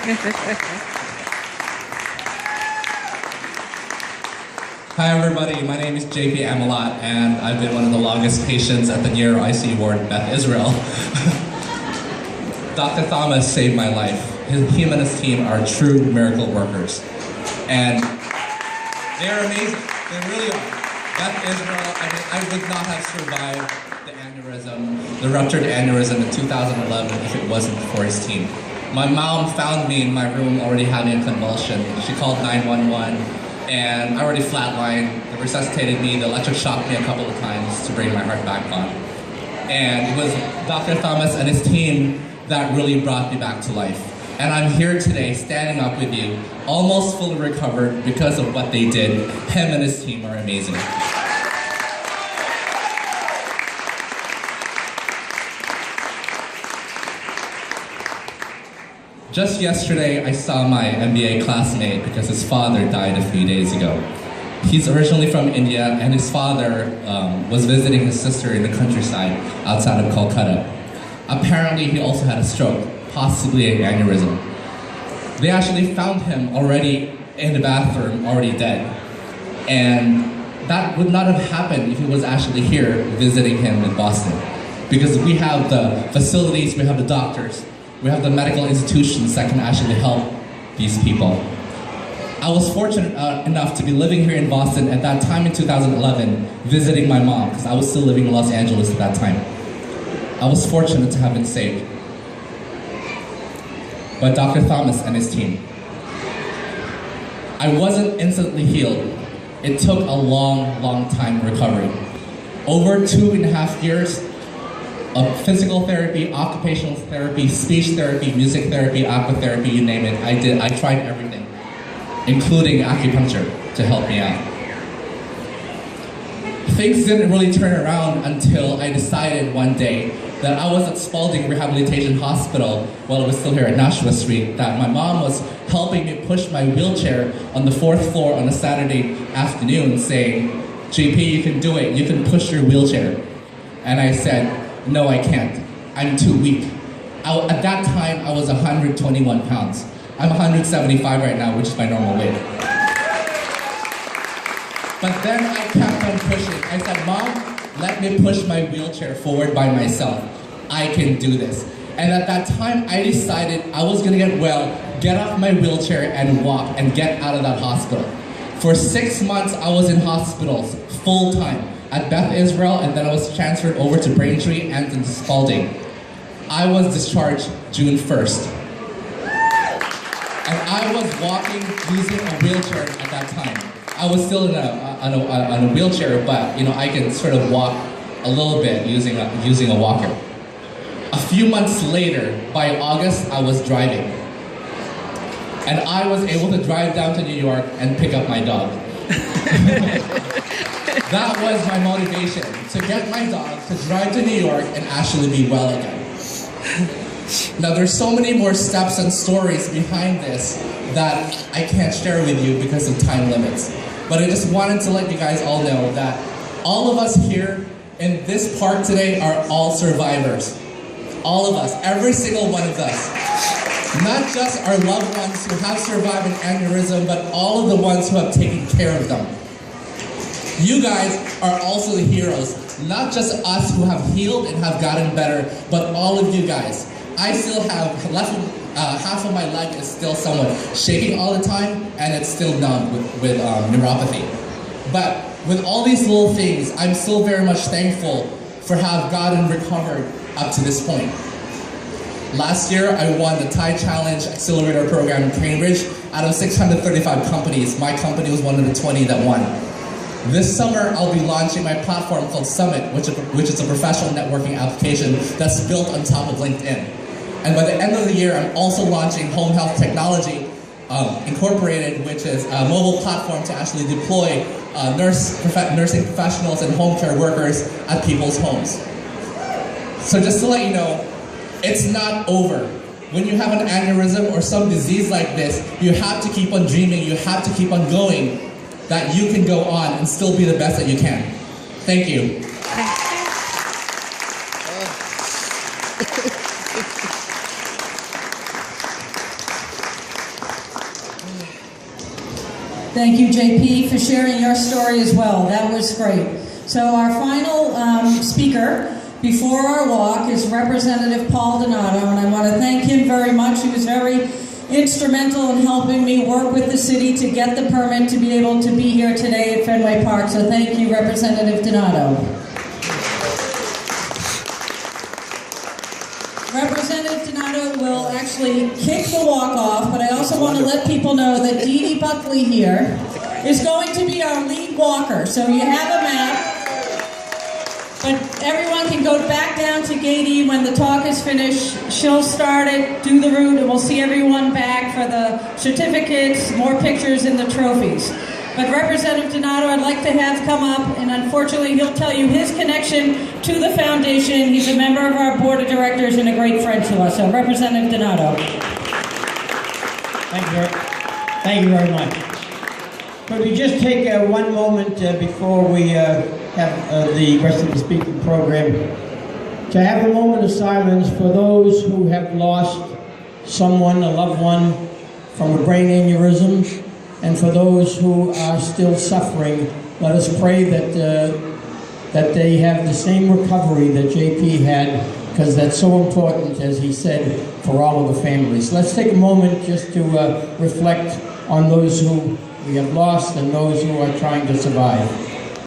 Hi everybody, my name is JP Amelat and I've been one of the longest patients at the Neuro ICU ward in Beth Israel. Dr. Thomas saved my life. Him and his team are true miracle workers. And they're amazing, they really are. Beth Israel, I would not have survived the aneurysm, the ruptured aneurysm in 2011 if it wasn't for his team. My mom found me in my room already having a convulsion. She called 911 and I already flatlined. They resuscitated me, they electric shocked me a couple of times to bring my heart back on. And it was Dr. Thomas and his team that really brought me back to life. And I'm here today standing up with you, almost fully recovered because of what they did. Him and his team are amazing. Just yesterday, I saw my MBA classmate because his father died a few days ago. He's originally from India, and his father was visiting his sister in the countryside outside of Kolkata. Apparently, he also had a stroke, possibly an aneurysm. They actually found him already in the bathroom, already dead. And that would not have happened if he was actually here visiting him in Boston. Because we have the facilities, we have the doctors, we have the medical institutions that can actually help these people. I was fortunate enough to be living here in Boston at that time in 2011, visiting my mom, because I was still living in Los Angeles at that time. I was fortunate to have been saved by Dr. Thomas and his team. I wasn't instantly healed. It took a long, long time in recovery. Over 2.5 years of physical therapy, occupational therapy, speech therapy, music therapy, aquatherapy, you name it. I tried everything, including acupuncture, to help me out. Things didn't really turn around until I decided one day that I was at Spalding Rehabilitation Hospital while I was still here at Nashua Street, that my mom was helping me push my wheelchair on the 4th floor on a Saturday afternoon saying, JP, you can do it, you can push your wheelchair. And I said, no, I can't. I'm too weak. At that time, I was 121 pounds. I'm 175 right now, which is my normal weight. But then I kept on pushing. I said, Mom, let me push my wheelchair forward by myself. I can do this. And at that time, I decided I was gonna get well, get off my wheelchair and walk and get out of that hospital. For 6 months, I was in hospitals full time at Beth Israel, and then I was transferred over to Braintree and to Spalding. I was discharged June 1st. And I was walking using a wheelchair at that time. I was still on a wheelchair, but I can sort of walk a little bit using a walker. A few months later, by August, I was driving. And I was able to drive down to New York and pick up my dog. That was my motivation, to get my dog to drive to New York and actually be well again. Now there's so many more steps and stories behind this that I can't share with you because of time limits. But I just wanted to let you guys all know that all of us here in this park today are all survivors. All of us, every single one of us. Not just our loved ones who have survived an aneurysm, but all of the ones who have taken care of them. You guys are also the heroes, not just us who have healed and have gotten better, but all of you guys. I still have half of my leg is still somewhat shaking all the time, and it's still numb with neuropathy. But with all these little things, I'm still very much thankful for how I've gotten recovered up to this point. Last year, I won the Thai Challenge Accelerator Program in Cambridge. Out of 635 companies, my company was one of the 20 that won. This summer, I'll be launching my platform called Summit, which is a professional networking application that's built on top of LinkedIn. And by the end of the year, I'm also launching Home Health Technology Incorporated, which is a mobile platform to actually deploy nursing professionals and home care workers at people's homes. So just to let you know, it's not over. When you have an aneurysm or some disease like this, you have to keep on dreaming, you have to keep on going, that you can go on and still be the best that you can. Thank you. Thank you, JP, for sharing your story as well. That was great. So our final speaker before our walk is Representative Paul Donato, and I want to thank him very much. He was very instrumental in helping me work with the city to get the permit to be able to be here today at Fenway Park. So thank you, Representative Donato. Representative Donato will actually kick the walk off, but I also want to let people know that Dee Dee Buckley here is going to be our lead walker. So you have a map. But everyone can go back down to Gate E when the talk is finished. She'll start it, do the route, and we'll see everyone back for the certificates, more pictures, and the trophies. But Representative Donato, I'd like to have come up, and unfortunately he'll tell you his connection to the foundation. He's a member of our board of directors and a great friend to us. So Representative Donato. Thank you very much. Could we just take one moment before we have the rest of the speaking program to have a moment of silence for those who have lost someone, a loved one, from a brain aneurysm, and for those who are still suffering. Let us pray that they have the same recovery that JP had, because that's so important, as he said, for all of the families. Let's take a moment just to reflect on those who we have lost and those who are trying to survive.